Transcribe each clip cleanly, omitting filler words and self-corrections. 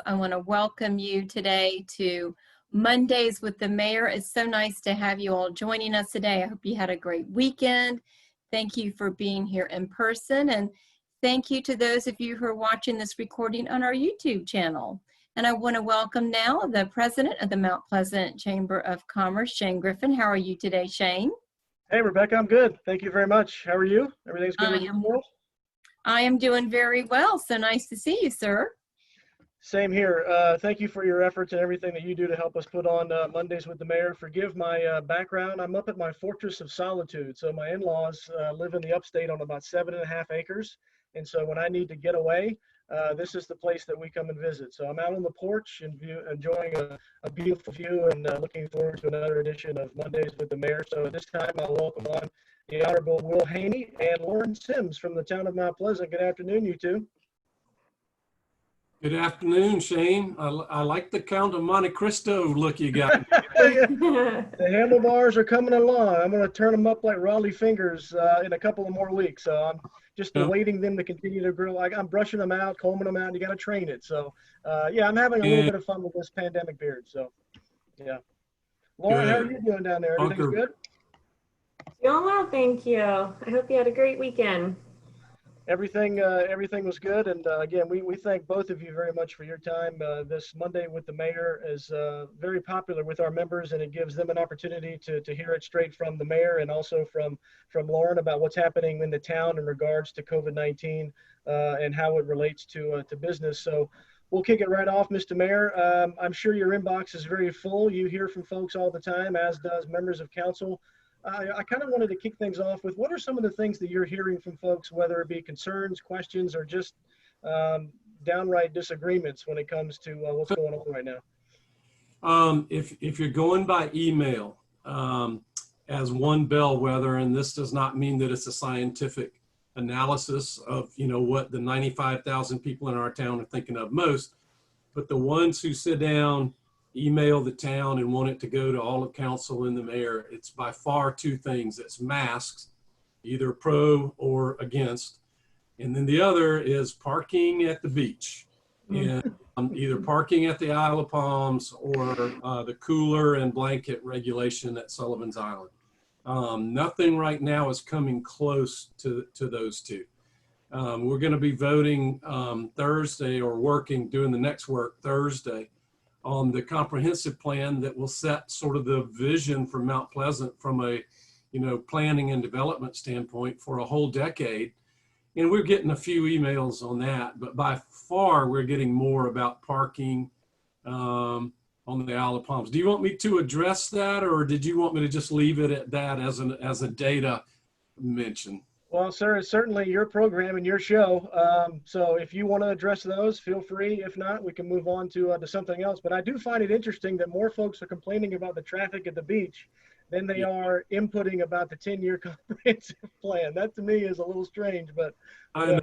I want to welcome you today to Mondays with the Mayor. It's so nice to have you all joining us today. I hope you had a great weekend. Thank you for being here in person, and thank you to those of you who are watching this recording on our YouTube channel. And I want to welcome now the President of the Mount Pleasant Chamber of Commerce, Shane Griffin. How are you today, Shane? Hey, Rebecca, I'm good. Thank you very much. How are you? Everything's good with you? I am doing very well. So nice to see you, sir. Same here. Thank you for your efforts and everything that you do to help us put on Mondays with the Mayor. Forgive my background. I'm up at my Fortress of Solitude. So my in-laws live in the upstate on about 7.5 acres. And so when I need to get away, this is the place that we come and visit. So I'm out on the porch and enjoying a beautiful view and looking forward to another edition of Mondays with the Mayor. So at this time, I'll welcome on the Honorable Will Haynie and Lauren Sims from the town of Mount Pleasant. Good afternoon, you two. Good afternoon, Shane. I like the Count of Monte Cristo look you got. The handlebars are coming along. I'm going to turn them up like Raleigh fingers in a couple of more weeks. So I'm just awaiting them to continue to grow. I'm brushing them out, combing them out, and you got to train it. So yeah, I'm having a little bit of fun with this pandemic beard. So yeah. Lauren, how are you doing down there? Everything's good? Doing well, thank you. I hope you had a great weekend. Everything was good, and again, we thank both of you very much for your time. This Monday with the Mayor is very popular with our members, and it gives them an opportunity to hear it straight from the Mayor and also from Lauren about what's happening in the town in regards to COVID-19 and how it relates to business. So we'll kick it right off, Mr. Mayor. I'm sure your inbox is very full. You hear from folks all the time, as does members of council. I kind of wanted to kick things off with what are some of the things that you're hearing from folks, whether it be concerns, questions, or just downright disagreements when it comes to what's going on right now? If you're going by email as one bellwether, and this does not mean that it's a scientific analysis of what the 95,000 people in our town are thinking of most, but the ones who sit down, email the town and want it to go to all of council and the mayor, it's by far two things. It's masks, either pro or against. And then the other is parking at the beach, and either parking at the Isle of Palms or the cooler and blanket regulation at Sullivan's Island. Nothing right now is coming close to those two. We're going to be voting Thursday, or doing the next work Thursday, on the comprehensive plan that will set sort of the vision for Mount Pleasant from a, planning and development standpoint for a whole decade. And we're getting a few emails on that, but by far we're getting more about parking on the Isle of Palms. Do you want me to address that, or did you want me to just leave it at that as a data mention? Well, sir, it's certainly your program and your show. So if you want to address those, feel free. If not, we can move on to something else. But I do find it interesting that more folks are complaining about the traffic at the beach than they are inputting about the 10-year comprehensive plan. That to me is a little strange, but. I'm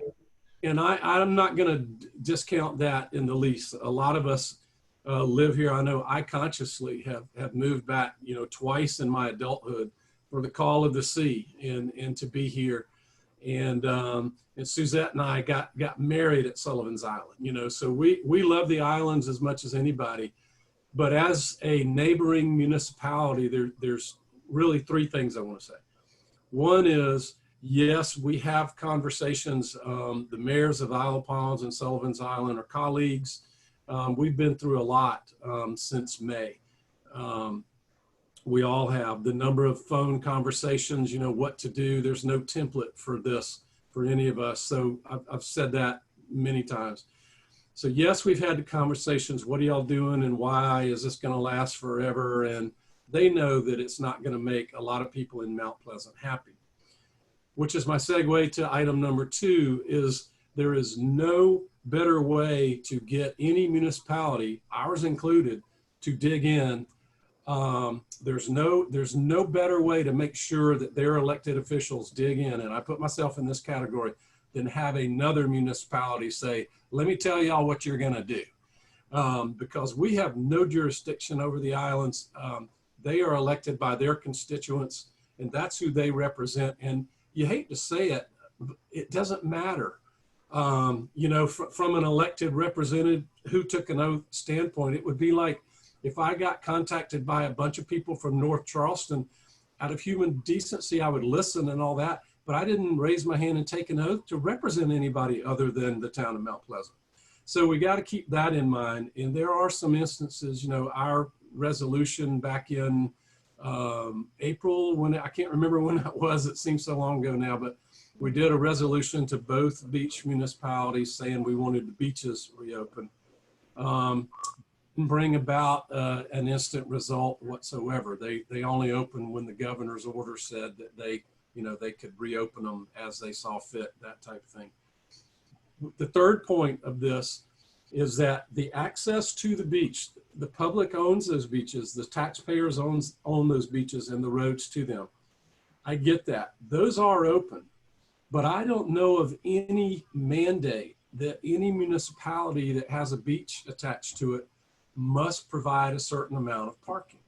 not going to discount that in the least. A lot of us live here. I know I consciously have moved back, twice in my adulthood for the call of the sea and to be here. And Suzette and I got married at Sullivan's Island, so we love the islands as much as anybody. But as a neighboring municipality, there's really three things I want to say. One is, yes, we have conversations. The mayors of Isle of Palms and Sullivan's Island are colleagues. We've been through a lot since May. We all have the number of phone conversations, what to do. There's no template for this for any of us. So I've said that many times. So yes, we've had the conversations. What are y'all doing, and why is this going to last forever? And they know that it's not going to make a lot of people in Mount Pleasant happy, which is my segue to item number 2 is there is no better way to get any municipality, ours included, to dig in. There's no better way to make sure that their elected officials dig in, and I put myself in this category, than have another municipality say, let me tell y'all what you're gonna do. Because we have no jurisdiction over the islands. They are elected by their constituents, and that's who they represent. And you hate to say it, it doesn't matter. From an elected representative who took an oath standpoint, it would be like if I got contacted by a bunch of people from North Charleston, out of human decency, I would listen and all that, but I didn't raise my hand and take an oath to represent anybody other than the town of Mount Pleasant. So we got to keep that in mind. And there are some instances, you know, our resolution back in April, when I can't remember when that was, it seems so long ago now, but we did a resolution to both beach municipalities saying we wanted the beaches reopened. Bring about an instant result whatsoever. They only opened when the governor's order said that they, you know, they could reopen them as they saw fit, that type of thing. The third point of this is that the access to the beach, the public owns those beaches, the taxpayers own those beaches and the roads to them. I get that. Those are open, but I don't know of any mandate that any municipality that has a beach attached to it must provide a certain amount of parking.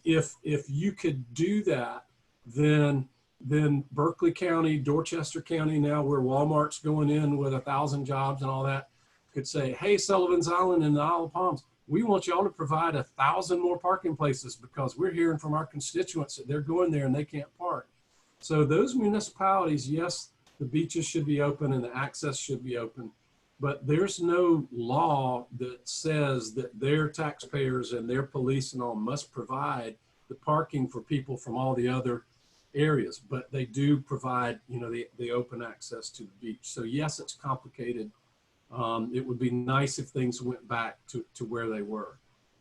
If you could do that, then Berkeley County, Dorchester County now, where Walmart's going in with 1,000 jobs and all that, could say, hey, Sullivan's Island and the Isle of Palms, we want y'all to provide 1,000 more parking places because we're hearing from our constituents that they're going there and they can't park. So those municipalities, yes, the beaches should be open and the access should be open, but there's no law that says that their taxpayers and their police and all must provide the parking for people from all the other areas, but they do provide, you know, the open access to the beach. So yes, it's complicated. It would be nice if things went back to where they were.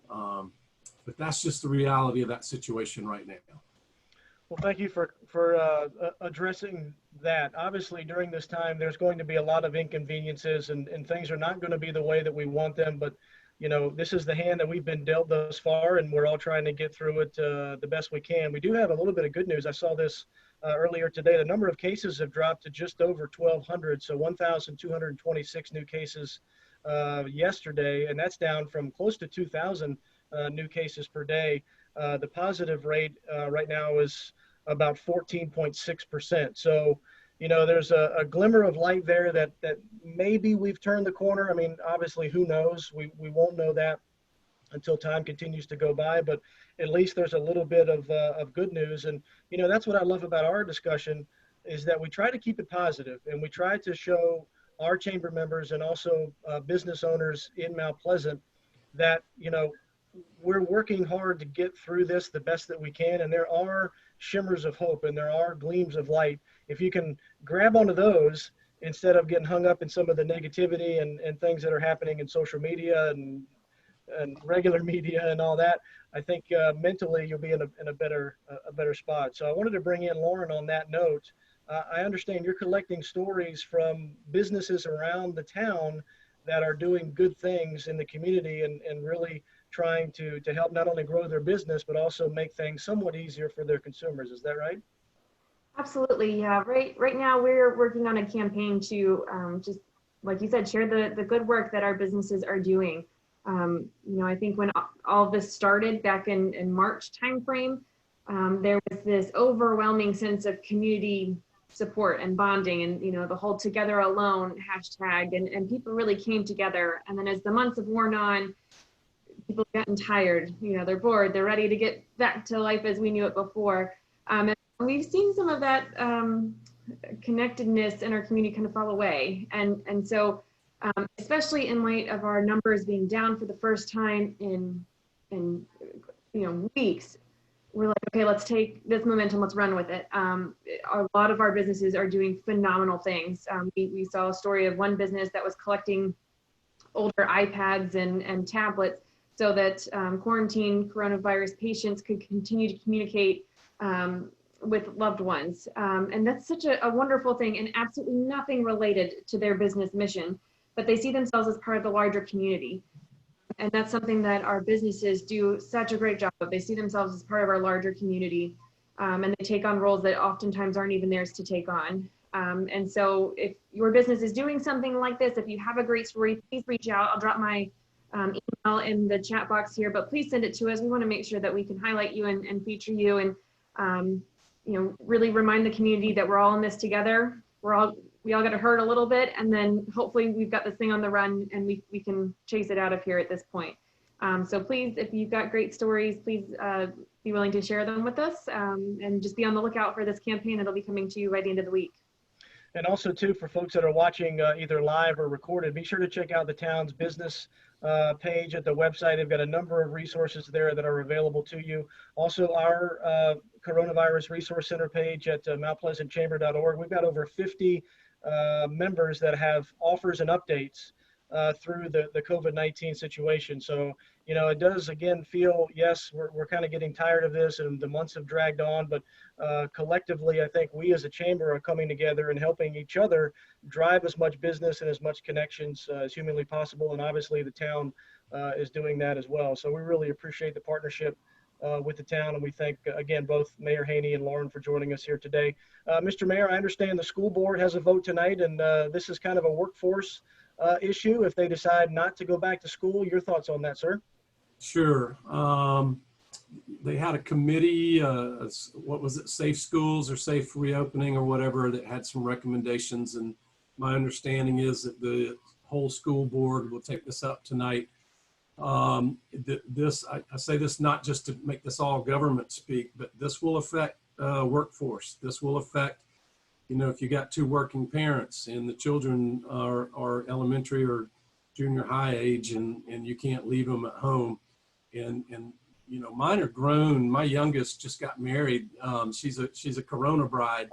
But that's just the reality of that situation right now. Well, thank you for addressing that. Obviously, during this time, there's going to be a lot of inconveniences and things are not going to be the way that we want them. But, you know, this is the hand that we've been dealt thus far, and we're all trying to get through it the best we can. We do have a little bit of good news. I saw this earlier today. The number of cases have dropped to just over 1,200, so 1,226 new cases yesterday, and that's down from close to 2,000 new cases per day. The positive rate right now is about 14.6%. So, you know, there's a glimmer of light there that maybe we've turned the corner. I mean, obviously, who knows? We won't know that until time continues to go by, but at least there's a little bit of good news. And, you know, that's what I love about our discussion is that we try to keep it positive and we try to show our chamber members and also business owners in Mount Pleasant that, you know, we're working hard to get through this the best that we can. And there are shimmers of hope and there are gleams of light. If you can grab onto those instead of getting hung up in some of the negativity and things that are happening in social media and regular media and all that, I think mentally you'll be in a better spot. So I wanted to bring in Lauren on that note. I understand you're collecting stories from businesses around the town that are doing good things in the community and really trying to help not only grow their business, but also make things somewhat easier for their consumers. Is that right? Absolutely, yeah. Right now we're working on a campaign to just, like you said, share the good work that our businesses are doing. You know, I think when all of this started back in March timeframe, there was this overwhelming sense of community support and bonding and, you know, the Hold Together Alone hashtag, and people really came together. And then as the months have worn on, people have gotten tired, you know, they're bored, they're ready to get back to life as we knew it before. And we've seen some of that connectedness in our community kind of fall away. And so, especially in light of our numbers being down for the first time in you know, weeks, we're like, okay, let's take this momentum, let's run with it. A lot of our businesses are doing phenomenal things. We saw a story of one business that was collecting older iPads and tablets so that quarantine coronavirus patients could continue to communicate with loved ones. And that's such a wonderful thing and absolutely nothing related to their business mission, but they see themselves as part of the larger community. And that's something that our businesses do such a great job of. They see themselves as part of our larger community, and they take on roles that oftentimes aren't even theirs to take on. And so if your business is doing something like this, if you have a great story, please reach out. I'll drop my email in the chat box here, but please send it to us. We want to make sure that we can highlight you and feature you and you know, really remind the community that we're all in this together. We're all we all got hurt a little bit, and then hopefully we've got this thing on the run and we can chase it out of here at this point. So please, if you've got great stories, please be willing to share them with us, and just be on the lookout for this campaign. It'll be coming to you by the end of the week. And also, too, for folks that are watching either live or recorded, be sure to check out the town's business page at the website. They've got a number of resources there that are available to you. Also, our Coronavirus Resource Center page at mountpleasantchamber.org. We've got over 50 members that have offers and updates through the COVID-19 situation. So, you know, it does, again, feel, yes, we're kind of getting tired of this and the months have dragged on, but collectively, I think we as a chamber are coming together and helping each other drive as much business and as much connections as humanly possible. And obviously the town is doing that as well. So we really appreciate the partnership with the town. And we thank, again, both Mayor Haynie and Lauren for joining us here today. Mr. Mayor, I understand the school board has a vote tonight, and this is kind of a workforce issue if they decide not to go back to school. Your thoughts on that, sir? Sure. They had a committee, what was it, Safe Schools or Safe Reopening or whatever, that had some recommendations. And my understanding is that the whole school board will take this up tonight. I say this not just to make this all government speak, but this will affect workforce. This will affect, you know, if you got two working parents and the children are elementary or junior high age and you can't leave them at home. And you know, mine are grown. My youngest just got married. She's a Corona bride.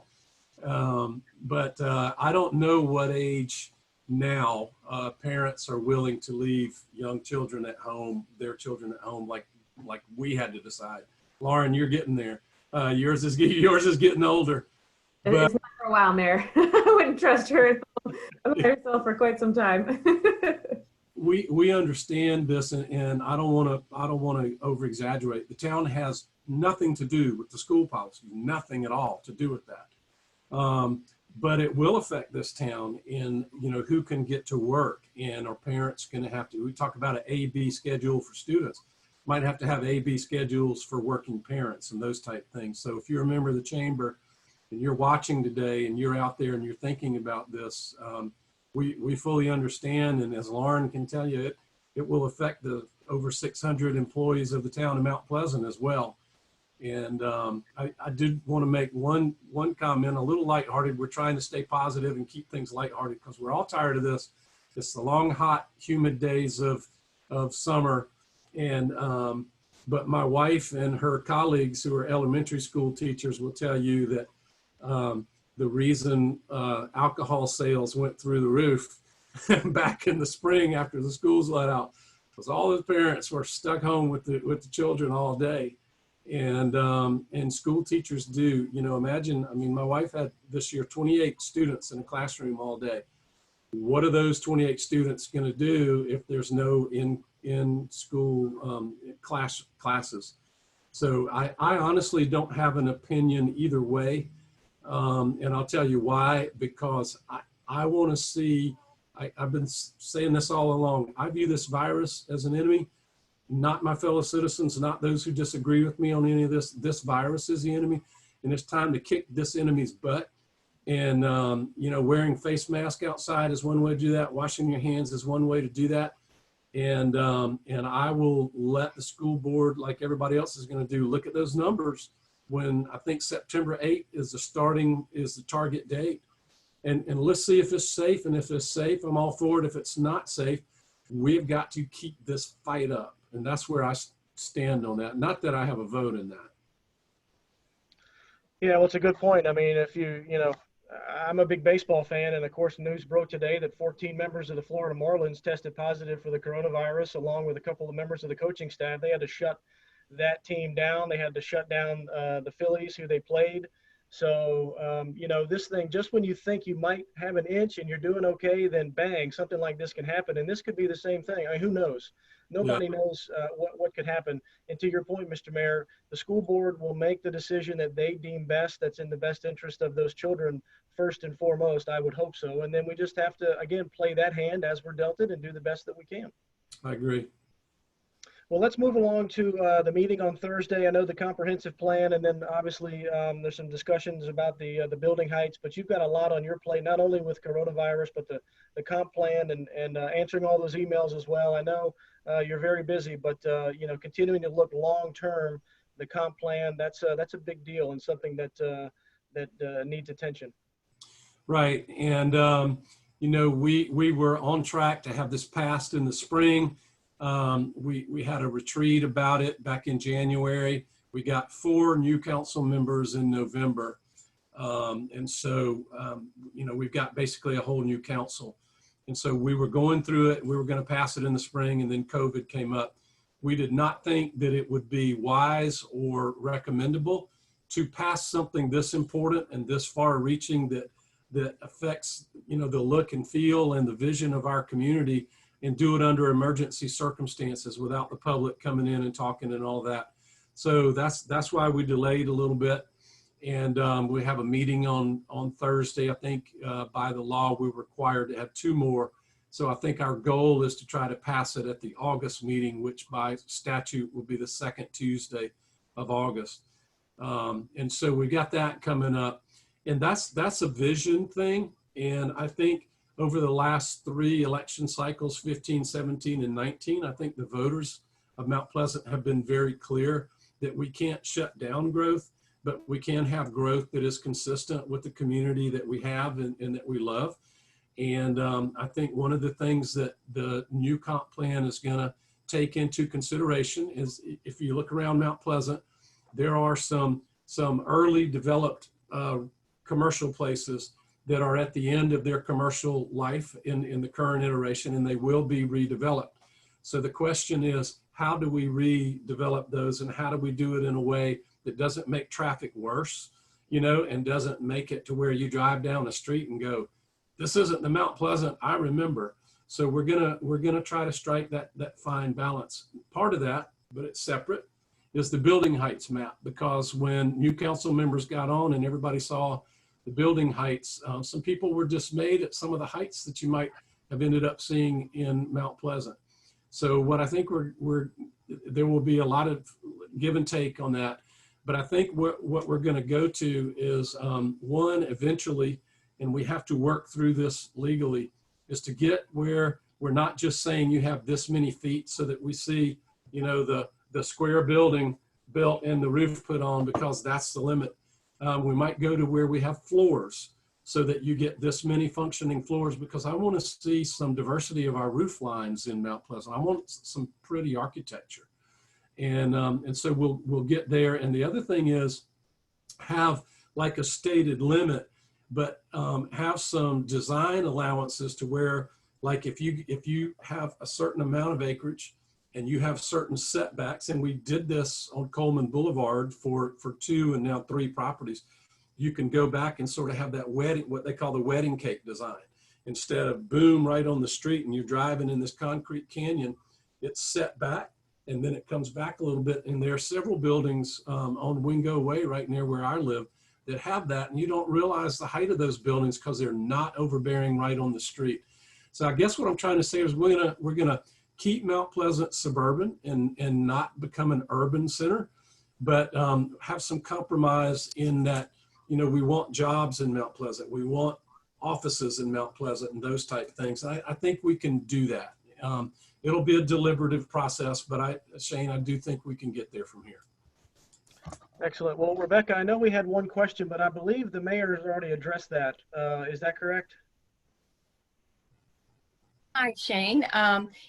But I don't know what age now parents are willing to leave young children at home, their children at home, like we had to decide. Lauren, you're getting there. Yours is getting older. But it's not for a while, Mayor. I wouldn't trust her by herself for quite some time. We understand this, and I don't want to over exaggerate. The town has nothing to do with the school policy, nothing at all to do with that. But it will affect this town in, you know, who can get to work, and are parents going to have to, we talk about an A-B schedule for students, might have to have A-B schedules for working parents and those type things. So if you're a member of the chamber and you're watching today and you're out there and you're thinking about this, we fully understand. And as Lauren can tell you, it will affect the over 600 employees of the town of Mount Pleasant as well. And I did want to make one comment, a little lighthearted. We're trying to stay positive and keep things lighthearted because we're all tired of this. It's the long, hot, humid days of summer. And but my wife and her colleagues who are elementary school teachers will tell you that the reason alcohol sales went through the roof back in the spring after the schools let out was all the parents were stuck home with the children all day. And school teachers do, you know, imagine, I mean, my wife had this year 28 students in a classroom all day. What are those 28 students going to do if there's no in school classes? So I honestly don't have an opinion either way. And I'll tell you why, because I want to see, I've been saying this all along, I view this virus as an enemy. Not my fellow citizens, not those who disagree with me on any of this. This virus is the enemy, and it's time to kick this enemy's butt. And, you know, wearing face mask outside is one way to do that. Washing your hands is one way to do that. And I will let the school board, like everybody else is going to do, look at those numbers when I think September 8th is the target date. And let's see if it's safe. And if it's safe, I'm all for it. If it's not safe, we've got to keep this fight up. And that's where I stand on that. Not that I have a vote in that. Yeah, well, it's a good point. I mean, if you know, I'm a big baseball fan, and of course, news broke today that 14 members of the Florida Marlins tested positive for the coronavirus, along with a couple of members of the coaching staff. They had to shut that team down. They had to shut down the Phillies, who they played. So, you know, this thing, just when you think you might have an inch and you're doing okay, then bang, something like this can happen. And this could be the same thing. I mean, who knows? Nobody knows what could happen. And to your point, Mr. Mayor, the school board will make the decision that they deem best, that's in the best interest of those children first and foremost. I would hope so. And then we just have to, again, play that hand as we're dealt it and do the best that we can. I agree. Well, let's move along to the meeting on Thursday. I know the comprehensive plan, and then obviously there's some discussions about the building heights. But you've got a lot on your plate, not only with coronavirus, but the comp plan and answering all those emails as well. I know you're very busy, but you know, continuing to look long term, the comp plan, that's a big deal and something that needs attention. Right, and you know, we were on track to have this passed in the spring. We had a retreat about it back in January. We got 4 new council members in November. And so, you know, we've got basically a whole new council. And so we were going through it. We were going to pass it in the spring, and then COVID came up. We did not think that it would be wise or recommendable to pass something this important and this far reaching that affects, you know, the look and feel and the vision of our community, and do it under emergency circumstances without the public coming in and talking and all that. So that's why we delayed a little bit. And we have a meeting on Thursday. I think by the law, we're required to have 2 more. So I think our goal is to try to pass it at the August meeting, which by statute will be the 2nd Tuesday of August. And so we got that coming up. And that's a vision thing. And I think over the last 3 election cycles, 15, 17, and 19, I think the voters of Mount Pleasant have been very clear that we can't shut down growth, but we can have growth that is consistent with the community that we have and that we love. And I think one of the things that the new comp plan is going to take into consideration is, if you look around Mount Pleasant, there are some early developed commercial places that are at the end of their commercial life in the current iteration, and they will be redeveloped. So the question is, how do we redevelop those, and how do we do it in a way that doesn't make traffic worse, you know, and doesn't make it to where you drive down the street and go, this isn't the Mount Pleasant I remember. So we're gonna try to strike that fine balance. Part of that, but it's separate, is the building heights map, because when new council members got on and everybody saw the building heights, some people were dismayed at some of the heights that you might have ended up seeing in Mount Pleasant. So what I think there will be a lot of give and take on that. But I think what we're going to go to is one, eventually, and we have to work through this legally, is to get where we're not just saying you have this many feet so that we see, you know, the square building built and the roof put on, because that's the limit. We might go to where we have floors so that you get this many functioning floors, because I want to see some diversity of our roof lines in Mount Pleasant. I want some pretty architecture. And so we'll get there. And the other thing is have like a stated limit, but have some design allowances to where, like if you have a certain amount of acreage and you have certain setbacks, and we did this on Coleman Boulevard for 2 and now 3 properties, you can go back and sort of have that wedding, what they call the wedding cake design. Instead of boom right on the street and you're driving in this concrete canyon, it's set back and then it comes back a little bit. And there are several buildings on Wingo Way right near where I live that have that, and you don't realize the height of those buildings because they're not overbearing right on the street. So I guess what I'm trying to say is we're gonna keep Mount Pleasant suburban and not become an urban center, but have some compromise in that, you know, we want jobs in Mount Pleasant, we want offices in Mount Pleasant and those type of things. I think we can do that. It'll be a deliberative process, but Shane, I do think we can get there from here. Excellent. Well, Rebecca, I know we had one question, but I believe the mayor has already addressed that. Is that correct? Hi, Shane.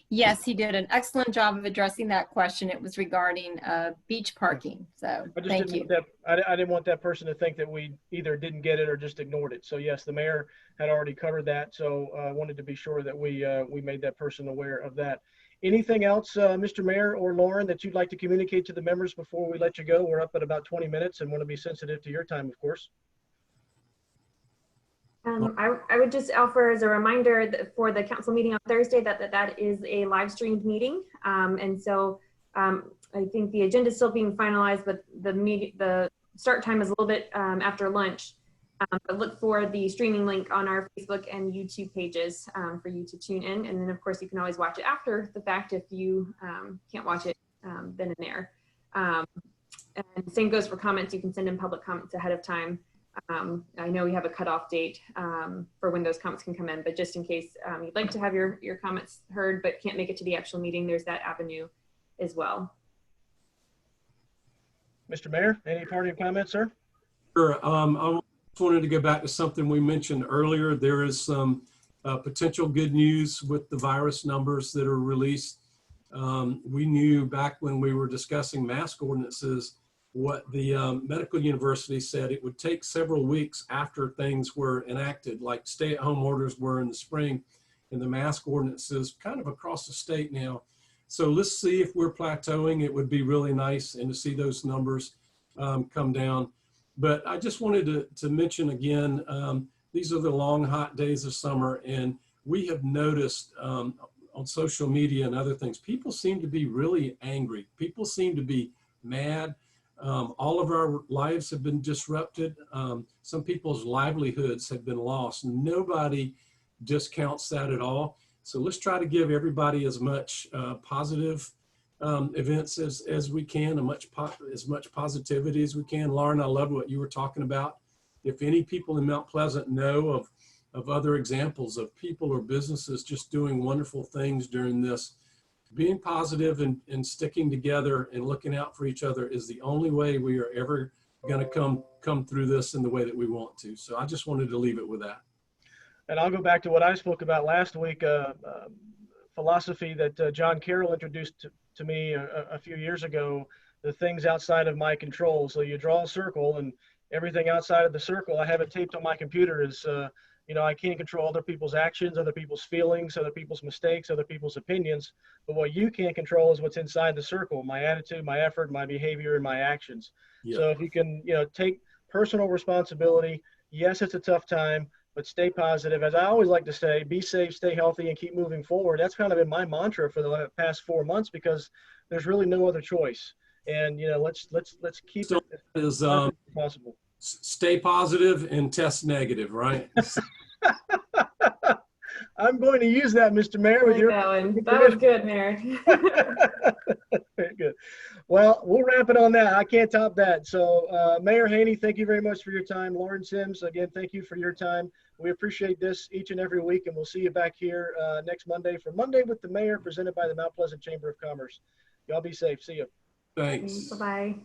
Yes, he did an excellent job of addressing that question. It was regarding beach parking. So thank you. I didn't want that person to think that we either didn't get it or just ignored it. So yes, the mayor had already covered that. So I wanted to be sure that we made that person aware of that. Anything else, Mr. Mayor or Lauren, that you'd like to communicate to the members before we let you go? We're up at about 20 minutes and want to be sensitive to your time, of course. I would just offer as a reminder that for the council meeting on Thursday that is a live streamed meeting. And so I think the agenda is still being finalized, but the start time is a little bit after lunch. But look for the streaming link on our Facebook and YouTube pages for you to tune in. And then of course you can always watch it after the fact if you can't watch it been in there. And same goes for comments. You can send in public comments ahead of time. I know we have a cutoff date for when those comments can come in, but just in case you'd like to have your comments heard but can't make it to the actual meeting, there's that avenue as well. Mr. Mayor, any parting comments, sir? Sure. I just wanted to go back to something we mentioned earlier. There is some potential good news with the virus numbers that are released. We knew back when we were discussing mask ordinances what the medical university said it would take several weeks after things were enacted, like stay-at-home orders were in the spring, and the mask ordinances kind of across the state now. So let's see if we're plateauing. It would be really nice and to see those numbers come down. But I just wanted to mention again, these are the long, hot days of summer, and we have noticed on social media and other things, people seem to be really angry. People seem to be mad. All of our lives have been disrupted. Some people's livelihoods have been lost. Nobody discounts that at all. So let's try to give everybody as much positive events as we can, as much positivity as we can. Lauren, I love what you were talking about. If any people in Mount Pleasant know of other examples of people or businesses just doing wonderful things during this, being positive and sticking together and looking out for each other is the only way we are ever going to come through this in the way that we want to. So I just wanted to leave it with that. And I'll go back to what I spoke about last week, philosophy that John Carroll introduced to me a few years ago, the things outside of my control. So you draw a circle, and everything outside of the circle, I have it taped on my computer, is, I can't control other people's actions, other people's feelings, other people's mistakes, other people's opinions. But what you can't control is what's inside the circle, my attitude, my effort, my behavior, and my actions. Yeah. So if you can, take personal responsibility, yes, it's a tough time, but stay positive. As I always like to say, be safe, stay healthy, and keep moving forward. That's kind of been my mantra for the past 4 months, because there's really no other choice. And let's keep it as possible. Stay positive and test negative, right? I'm going to use that, Mr. Mayor. With your that was good, Mayor. Very good. Well, we'll wrap it on that. I can't top that. So, Mayor Haynie, thank you very much for your time. Lauren Sims, again, thank you for your time. We appreciate this each and every week, and we'll see you back here next Monday for Monday with the Mayor, presented by the Mount Pleasant Chamber of Commerce. Y'all be safe. See you. Thanks. Bye-bye.